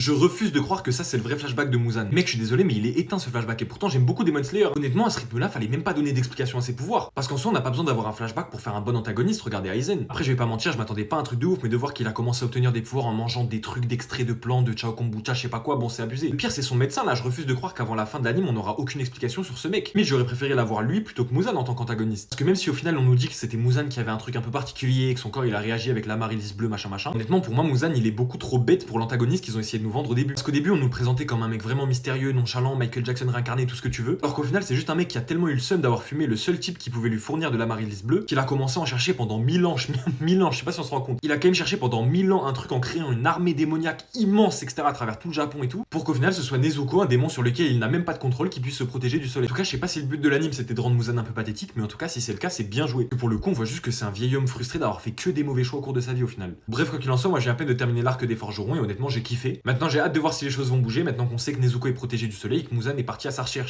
Je refuse de croire que ça c'est le vrai flashback de Muzan. Mec, je suis désolé, mais il est éteint ce flashback. Et pourtant, j'aime beaucoup Demon Slayer. Honnêtement, à ce rythme-là, fallait même pas donner d'explication à ses pouvoirs. Parce qu'en soi, on n'a pas besoin d'avoir un flashback pour faire un bon antagoniste. Regardez Aizen. Après, je vais pas mentir, je m'attendais pas à un truc de ouf, mais de voir qu'il a commencé à obtenir des pouvoirs en mangeant des trucs d'extrait de plantes, de Chao Kombucha, je sais pas quoi, bon, c'est abusé. Le pire, c'est son médecin là. Je refuse de croire qu'avant la fin de l'anime, on n'aura aucune explication sur ce mec. Mais j'aurais préféré l'avoir lui plutôt que Muzan en tant qu'antagoniste. Parce que même si au final, on nous dit que c'était Muzan qui avait un truc un peu particulier, que son corps il a réagi avec l'amaryllis bleu, machin machin. Honnêtement, pour moi, Muzan il est beaucoup trop bête pour l'antagoniste qu'ils ont essayé de nous vendre au début. Parce qu'au début, on nous présentait comme un mec vraiment mystérieux, nonchalant, Michael Jackson réincarné, tout ce que tu veux. Alors qu'au final, c'est juste un mec qui a tellement eu le seum d'avoir fumé le seul type qui pouvait lui fournir de l'amaryllis bleu qu'il a commencé à en chercher pendant 1000 ans. 1000 ans, je sais pas si on se rend compte. Il a quand même cherché pendant 1000 ans un truc en créant une armée démoniaque immense, etc. à travers tout le Japon et tout, pour qu'au final ce soit Nezuko, un démon sur lequel il n'a même pas de contrôle, qui puisse se protéger du soleil. En tout cas, je sais pas si le but de l'anime c'était de rendre Muzan un peu pathétique, mais en tout cas, si c'est le cas, c'est bien joué. Et pour le coup, on voit juste que c'est un vieil homme frustré d'avoir fait que des mauvais choix au cours de sa vie au final. Bref, quoi qu'il en soit, moi j'ai à peine de terminer l'arc des forgerons et honnêtement, j'ai kiffé. Maintenant, j'ai hâte de voir si les choses vont bouger, maintenant qu'on sait que Nezuko est protégé du soleil et que Muzan est parti à sa recherche.